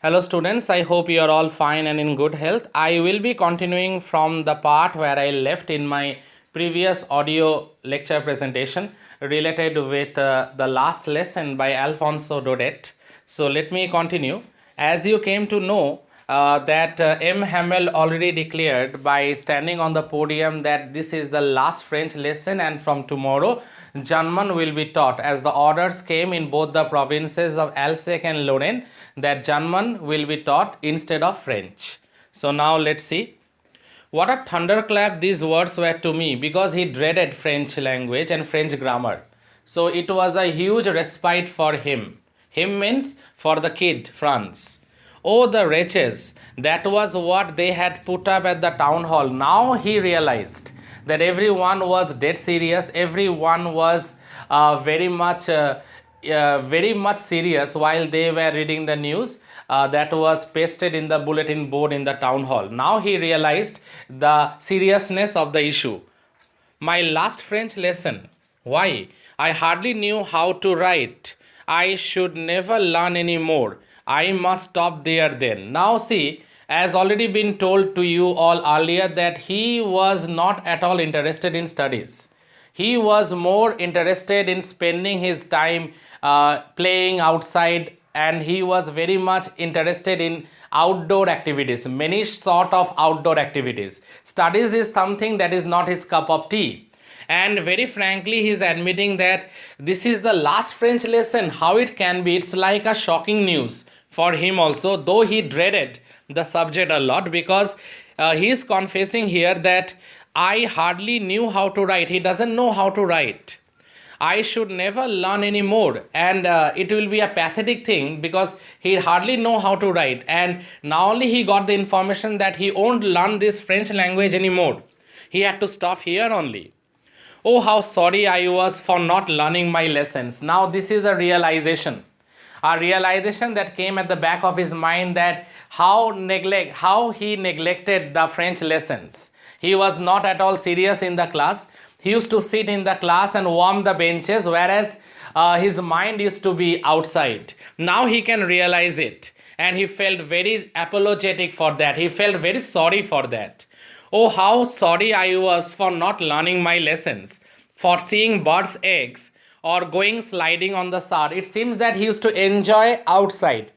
Hello students, I hope you are all fine and in good health. I will be continuing from the part where I left in my previous audio lecture presentation related with the last lesson by Alfonso Daudet. So let me continue. As you came to know that M. Hamel already declared by standing on the podium that this is the last French lesson and from tomorrow German will be taught, as the orders came in both the provinces of Alsace and Lorraine that German will be taught instead of French. So now let's see. What a thunderclap these words were to me, because he dreaded French language and French grammar. So it was a huge respite for him. Him means for the kid, Franz. Oh, the wretches! That was what they had put up at the town hall. Now he realized that everyone was dead serious. Everyone was very much serious while they were reading the news that was pasted in the bulletin board in the town hall. Now he realized the seriousness of the issue. My last French lesson. Why? I hardly knew how to write. I should never learn any more. I must stop there then. Now, see, as already been told to you all earlier, that he was not at all interested in studies. He was more interested in spending his time playing outside, and he was very much interested in outdoor activities, many sort of outdoor activities. Studies is something that is not his cup of tea. And very frankly, he is admitting that this is the last French lesson. How it can be? It's like a shocking news for him also, though he dreaded the subject a lot, because he is confessing here that I hardly knew how to write. He doesn't know how to write. I should never learn anymore, and it will be a pathetic thing because he hardly know how to write. And now only he got the information that he won't learn this French language anymore. He had to stop here only. Oh, how sorry I was for not learning my lessons. Now this is a realization that came at the back of his mind, that how he neglected the French lessons. He was not at all serious in the class. He used to sit in the class and warm the benches, whereas his mind used to be outside. Now he can realize it, and he felt very apologetic for that. He felt very sorry for that. Oh, how sorry I was for not learning my lessons, for seeing birds' eggs or going sliding on the sod. It seems that he used to enjoy outside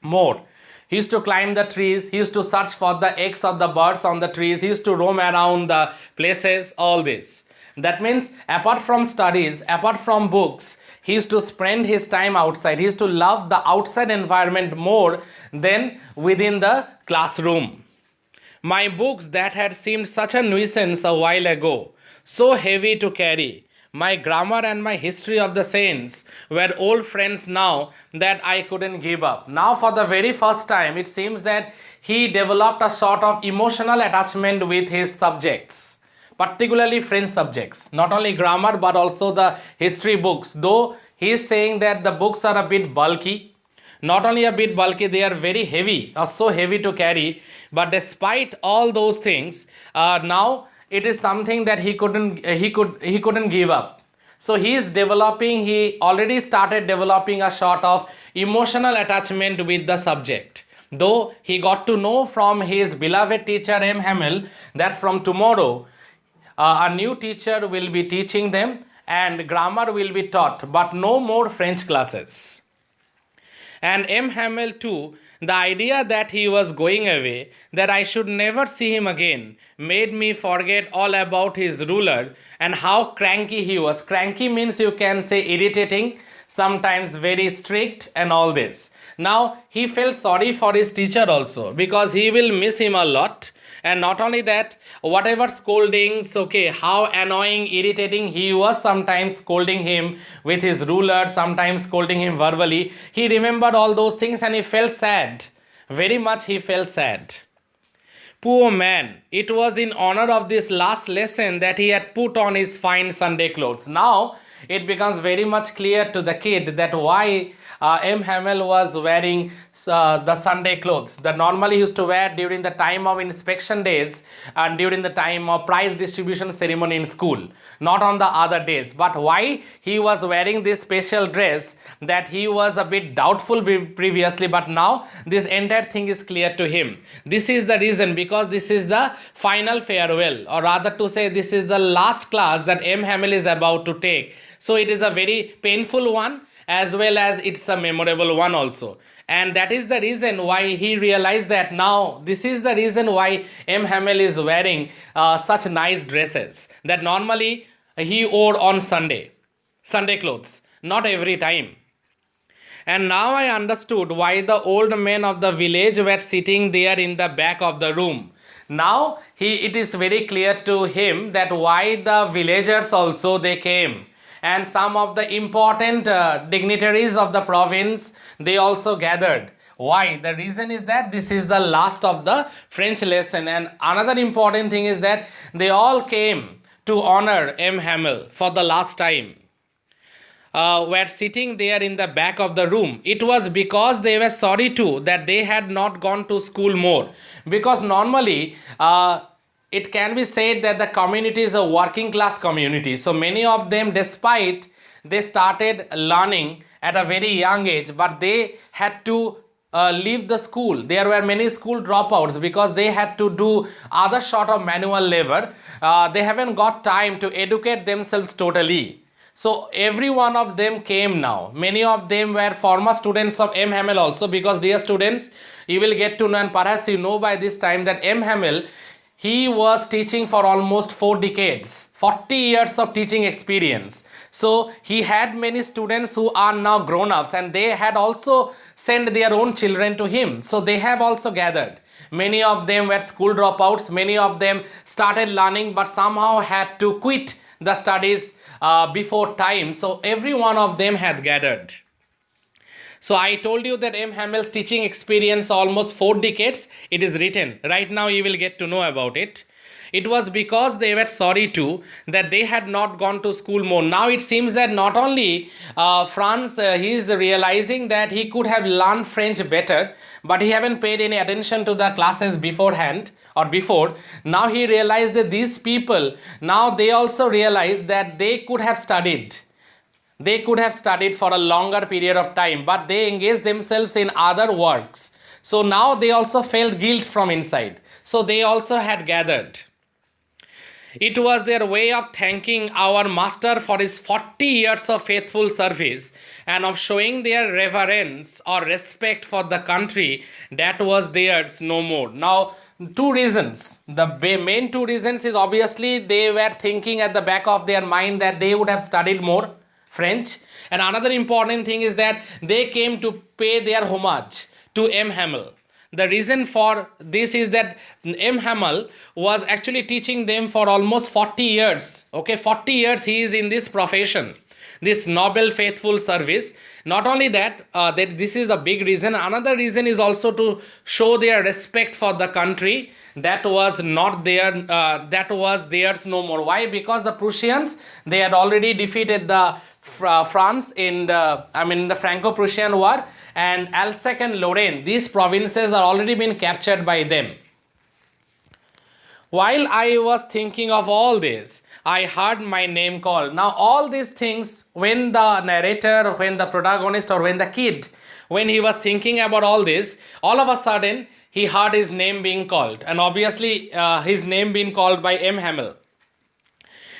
more. He used to climb the trees, he used to search for the eggs of the birds on the trees, he used to roam around the places, all this. That means, apart from studies, apart from books, he used to spend his time outside. He used to love the outside environment more than within the classroom. My books that had seemed such a nuisance a while ago, so heavy to carry, my grammar and my history of the saints, were old friends now that I couldn't give up. Now, for the very first time, it seems that he developed a sort of emotional attachment with his subjects, particularly French subjects. Not only grammar but also the history books. Though he is saying that the books are a bit bulky, not only a bit bulky, they are very heavy, are so heavy to carry. But despite all those things, now it is something that he couldn't give up. So he already started developing a sort of emotional attachment with the subject. Though he got to know from his beloved teacher M. Hamel that from tomorrow a new teacher will be teaching them and grammar will be taught, but no more French classes. And M. Hamel too, the idea that he was going away, that I should never see him again, made me forget all about his ruler and how cranky he was. Cranky means, you can say, irritating, sometimes very strict and all this. Now he felt sorry for his teacher also, because he will miss him a lot. And not only that, whatever scoldings, okay, how annoying, irritating he was, sometimes scolding him with his ruler, sometimes scolding him verbally, he remembered all those things and he felt sad. Very much he felt sad. Poor man, it was in honor of this last lesson that he had put on his fine Sunday clothes. Now it becomes very much clear to the kid that why M. Hamel was wearing the Sunday clothes that normally he used to wear during the time of inspection days and during the time of prize distribution ceremony in school, not on the other days. But why he was wearing this special dress, that he was a bit doubtful previously, but now this entire thing is clear to him. This is the reason, because this is the final farewell, or rather to say this is the last class that M. Hamel is about to take. So it is a very painful one, as well as it's a memorable one also. And that is the reason why he realized that now this is the reason why M. Hamel is wearing such nice dresses that normally he wore on Sunday clothes, not every time. And now I understood why the old men of the village were sitting there in the back of the room. Now it is very clear to him that why the villagers also they came, and some of the important dignitaries of the province, they also gathered. Why? The reason is that this is the last of the French lesson, and another important thing is that they all came to honor M. Hamel for the last time. Were sitting there in the back of the room. It was because they were sorry too that they had not gone to school more, because normally it can be said that the community is a working class community. So many of them, despite they started learning at a very young age, but they had to leave the school. There were many school dropouts because they had to do other sort of manual labor. They haven't got time to educate themselves totally. So every one of them came now. Many of them were former students of M. Hamel also, because dear students, you will get to know, and perhaps you know by this time, that M. Hamel, he was teaching for almost 4 decades, 40 years of teaching experience. So he had many students who are now grown-ups, and they had also sent their own children to him. So they have also gathered. Many of them were school dropouts. Many of them started learning but somehow had to quit the studies before time. So every one of them had gathered. So I told you that M. Hamel's teaching experience almost 4 decades. It is written. Right now you will get to know about it. It was because they were sorry too that they had not gone to school more. Now it seems that not only Franz, he is realizing that he could have learned French better, but he haven't paid any attention to the classes beforehand or before. Now he realized that these people, now they also realize that they could have studied. They could have studied for a longer period of time, but they engaged themselves in other works. So now they also felt guilt from inside. So they also had gathered. It was their way of thanking our master for his 40 years of faithful service and of showing their reverence or respect for the country that was theirs no more. Now, 2 reasons. The main 2 reasons is obviously they were thinking at the back of their mind that they would have studied more French. And another important thing is that they came to pay their homage to M. Hamel. The reason for this is that M. Hamel was actually teaching them for almost 40 years. Okay, 40 years he is in this profession, this noble faithful service. Not only that, that this is the big reason. Another reason is also to show their respect for the country that was not there, that was theirs no more. Why? Because the Prussians, they had already defeated the France in the Franco-Prussian War, and Alsace and Lorraine, these provinces are already been captured by them. While I was thinking of all this, I heard my name called. Now all these things, when the narrator, when the protagonist, or when the kid, when he was thinking about all this, all of a sudden he heard his name being called, and obviously his name being called by M. Hamel.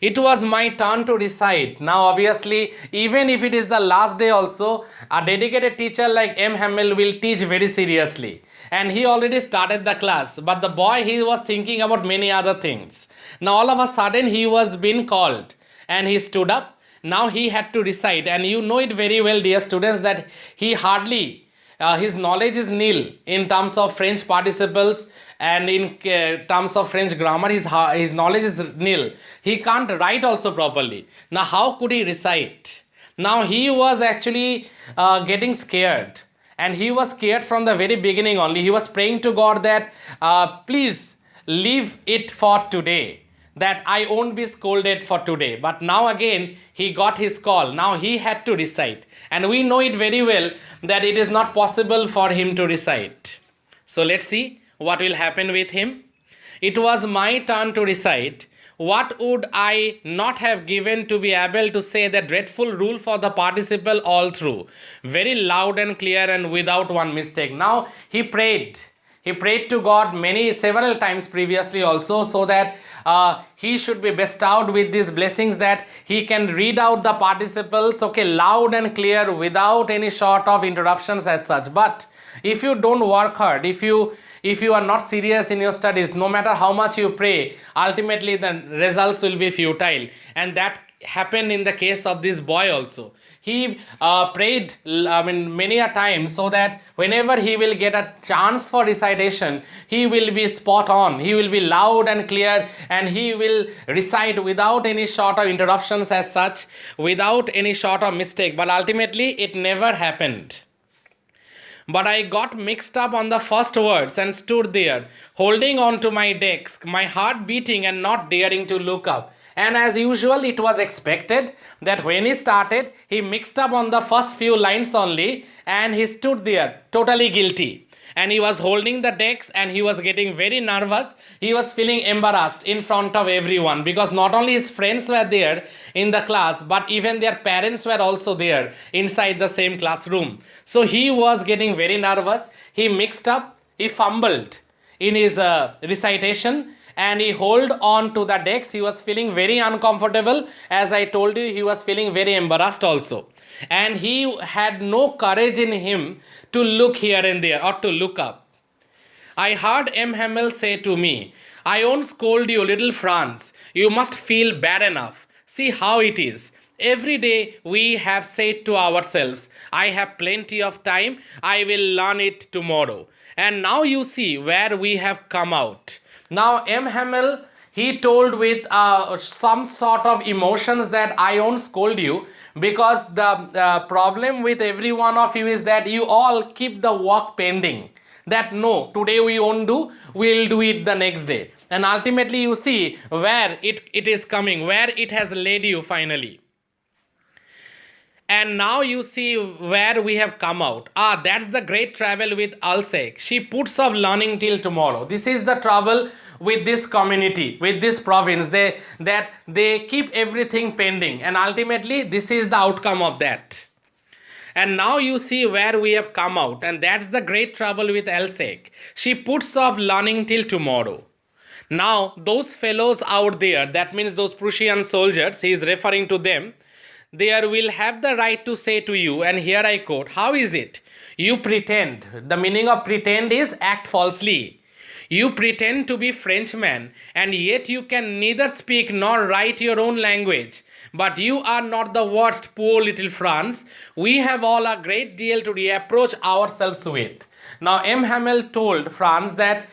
It was my turn to recite. Now obviously, even if it is the last day also, a dedicated teacher like M. Hamel will teach very seriously. And he already started the class. But the boy, he was thinking about many other things. Now all of a sudden, he was being called. And he stood up. Now he had to recite. And you know it very well, dear students, that he hardly... his knowledge is nil in terms of French participles and in terms of French grammar. His knowledge is nil. He can't write also properly. Now how could he recite? Now he was actually getting scared, and he was scared from the very beginning only. He was praying to God that please leave it for today. that I won't be scolded for today. But now again, he got his call. Now he had to recite. And we know it very well that it is not possible for him to recite. So let's see what will happen with him. It was my turn to recite. What would I not have given to be able to say the dreadful rule for the participle all through? Very loud and clear and without one mistake. Now he prayed. He prayed to God several times previously also, so that he should be bestowed with these blessings, that he can read out the participles, okay, loud and clear without any sort of interruptions as such. But if you don't work hard, if you are not serious in your studies, no matter how much you pray, ultimately the results will be futile. And that happened in the case of this boy also. He prayed many a time, so that whenever he will get a chance for recitation, he will be spot on, he will be loud and clear, and he will recite without any sort of interruptions as such, without any sort of mistake. But ultimately it never happened. But I got mixed up on the first words and stood there, holding on to my desk, my heart beating and not daring to look up. And as usual, it was expected that when he started, he mixed up on the first few lines only, and he stood there totally guilty. And he was holding the desk and he was getting very nervous. He was feeling embarrassed in front of everyone, because not only his friends were there in the class, but even their parents were also there inside the same classroom. So he was getting very nervous. He mixed up, he fumbled in his recitation, and he held on to the desk. He was feeling very uncomfortable. As I told you, he was feeling very embarrassed also. And he had no courage in him to look here and there or to look up. I heard M. Hamel say to me, I won't scold you, little Franz. You must feel bad enough. See how it is. Every day we have said to ourselves, I have plenty of time, I will learn it tomorrow. And now you see where we have come out. Now M. Hamel, he told with some sort of emotions that I won't scold you, because the problem with every one of you is that you all keep the work pending. That no, today we won't do, we'll do it the next day. And ultimately you see where it is coming, where it has led you finally. And now you see where we have come out. That's the great trouble with Alsek. She puts off learning till tomorrow. This is the trouble with this community, with this province. They keep everything pending, and ultimately this is the outcome of that. And now you see where we have come out, and that's the great trouble with Alsek. She puts off learning till tomorrow. Now those fellows out there, that means those Prussian soldiers, he is referring to them, they will have the right to say to you, and here I quote, how is it? You pretend. The meaning of pretend is act falsely. You pretend to be Frenchman, and yet you can neither speak nor write your own language. But you are not the worst, poor little Franz. We have all a great deal to reapproach ourselves with. Now M. Hamel told Franz that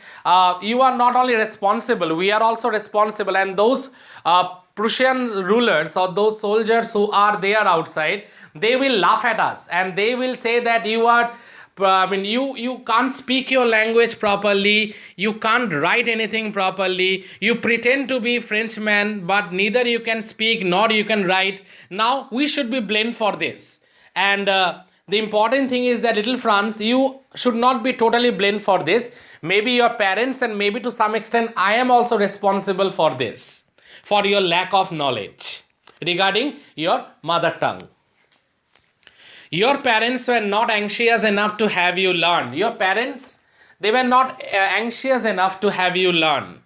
you are not only responsible, we are also responsible, and those Prussian rulers or those soldiers who are there outside, they will laugh at us and they will say that you are you can't speak your language properly, you can't write anything properly, you pretend to be Frenchman, but neither you can speak nor you can write. Now we should be blamed for this. And the important thing is that little Franz, you should not be totally blamed for this. Maybe your parents, and maybe to some extent I am also responsible for this, for your lack of knowledge regarding your mother tongue. Your parents were not anxious enough to have you learn. Your parents, they were not anxious enough to have you learn.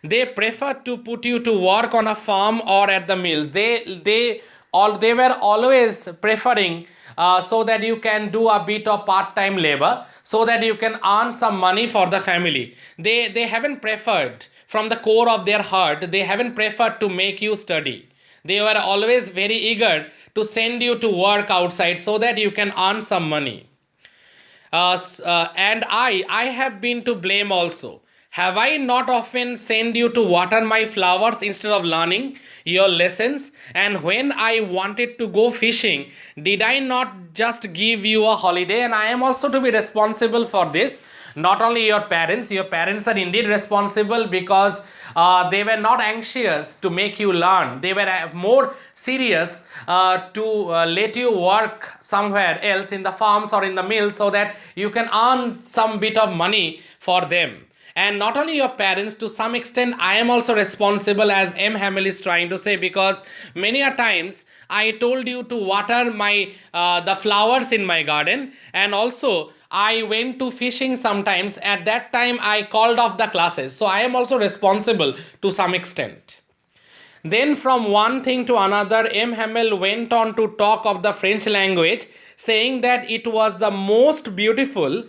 They preferred to put you to work on a farm or at the mills. They were always preferring so that you can do a bit of part-time labor, so that you can earn some money for the family. They haven't preferred, from the core of their heart, they haven't preferred to make you study. They were always very eager to send you to work outside so that you can earn some money. And I have been to blame also. Have I not often sent you to water my flowers instead of learning your lessons? And when I wanted to go fishing, did I not just give you a holiday? And I am also to be responsible for this. Not only your parents are indeed responsible, because They were not anxious to make you learn. They were more serious to let you work somewhere else in the farms or in the mills so that you can earn some bit of money for them. And not only your parents, to some extent I am also responsible, as M. Hamel is trying to say, because many a times I told you to water my the flowers in my garden, and also I went to fishing sometimes. At that time I called off the classes, so I am also responsible to some extent. Then from one thing to another, M. Hamel went on to talk of the French language, saying that it was the most beautiful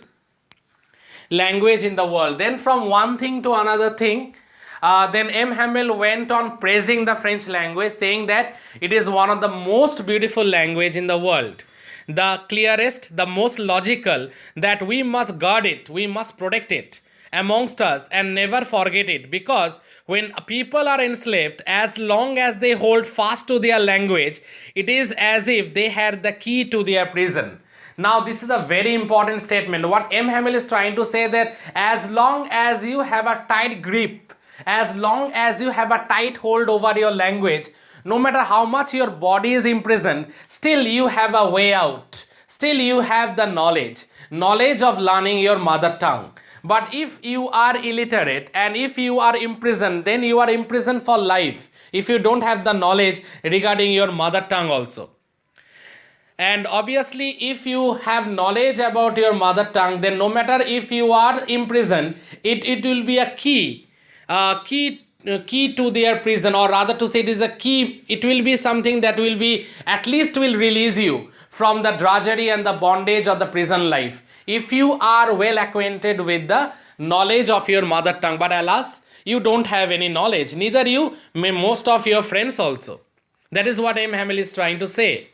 language in the world. Then from one thing to another thing, then M. Hamel went on praising the French language, saying that it is one of the most beautiful language in the world, the clearest, the most logical, that we must guard it, we must protect it amongst us and never forget it, because when people are enslaved, as long as they hold fast to their language, it is as if they had the key to their prison. Now this is a very important statement. What M. Hamel is trying to say, that as long as you have a tight grip, as long as you have a tight hold over your language, no matter how much your body is imprisoned, still you have a way out. Still you have the knowledge of learning your mother tongue. But if you are illiterate and if you are imprisoned, then you are imprisoned for life if you don't have the knowledge regarding your mother tongue also. And obviously, if you have knowledge about your mother tongue, then no matter if you are imprisoned, it will be a key to their prison, or rather to say, it is a key. It will be something that will be, at least will release you from the drudgery and the bondage of the prison life, if you are well acquainted with the knowledge of your mother tongue. But alas, you don't have any knowledge, neither you, most of your friends also. That is what M. Hamel is trying to say.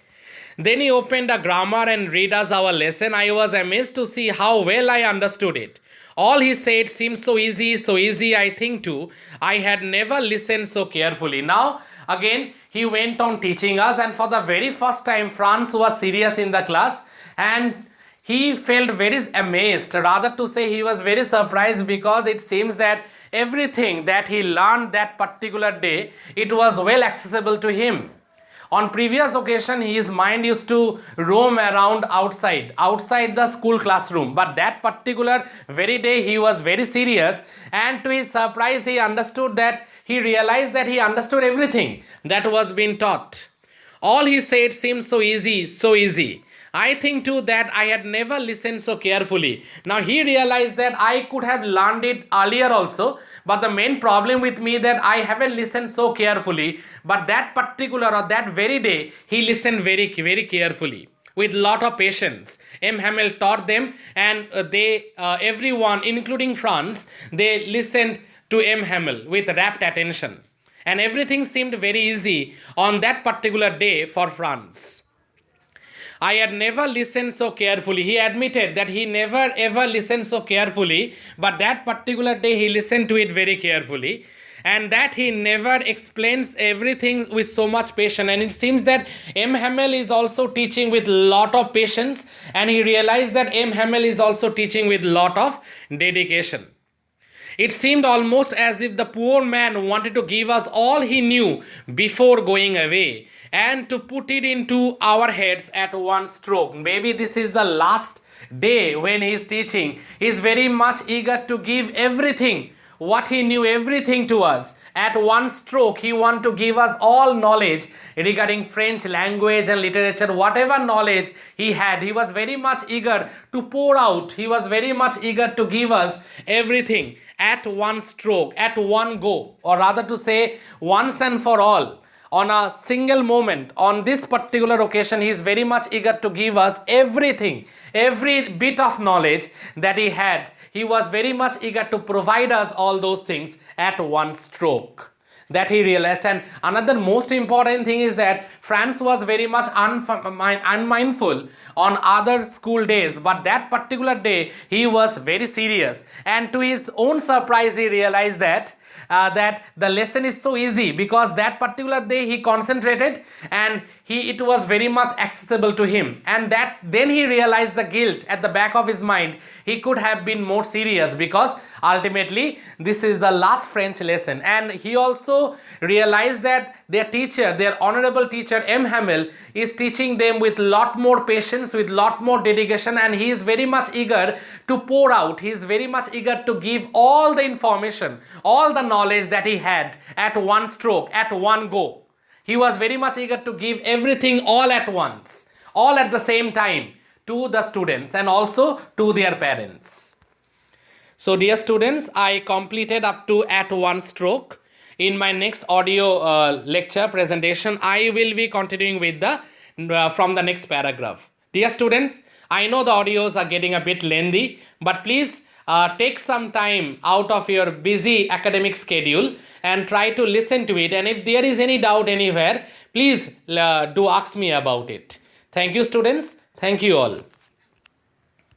Then he opened a grammar and read us our lesson. I was amazed to see how well I understood it. All he said seemed so easy I think too. I had never listened so carefully. Now again he went on teaching us, and for the very first time Franz was serious in the class, and he felt very amazed, rather to say he was very surprised, because it seems that everything that he learned that particular day, it was well accessible to him. On previous occasion, his mind used to roam around outside the school classroom, but that particular very day he was very serious, and to his surprise he realized that he understood everything that was being taught. All he said seemed so easy. I think too that I had never listened so carefully. Now he realized that I could have learned it earlier also, but the main problem with me that I haven't listened so carefully. But that particular or that very day, he listened very carefully, with lot of patience. M. Hamel taught them, and everyone, including Franz, they listened to M. Hamel with rapt attention. And everything seemed very easy on that particular day for Franz. I had never listened so carefully. He admitted that he never ever listened so carefully, but that particular day he listened to it very carefully, and that he never explains everything with so much patience. And it seems that M. Hamel is also teaching with lot of patience, and he realized that M. Hamel is also teaching with lot of dedication. It seemed almost as if the poor man wanted to give us all he knew before going away, and to put it into our heads at one stroke. Maybe this is the last day when he is teaching. He is very much eager to give everything, what he knew, everything to us. At one stroke, he wants to give us all knowledge regarding French language and literature. Whatever knowledge he had, he was very much eager to pour out. He was very much eager to give us everything at one stroke, at one go, or rather to say once and for all, on a single moment. On this particular occasion, he is very much eager to give us everything, every bit of knowledge that he had. He was very much eager to provide us all those things at one stroke. That he realized. And another most important thing is that Franz was very much unmindful on other school days, but that particular day he was very serious, and to his own surprise he realized that the lesson is so easy, because that particular day he concentrated and it was very much accessible to him, and that then he realized the guilt at the back of his mind. He could have been more serious, because ultimately this is the last French lesson. And he also realized that their teacher, their honorable teacher M. Hamel, is teaching them with lot more patience, with lot more dedication, and he is very much eager to pour out. He is very much eager to give all the information, all the knowledge that he had at one stroke, at one go. He was very much eager to give everything all at once, all at the same time, to the students and also to their parents. So dear students, I completed up to at one stroke. In my next audio lecture presentation, I will be continuing with the from the next paragraph. Dear students, I know the audios are getting a bit lengthy, but please take some time out of your busy academic schedule and try to listen to it. And if there is any doubt anywhere, please do ask me about it. Thank you, students. Thank you all.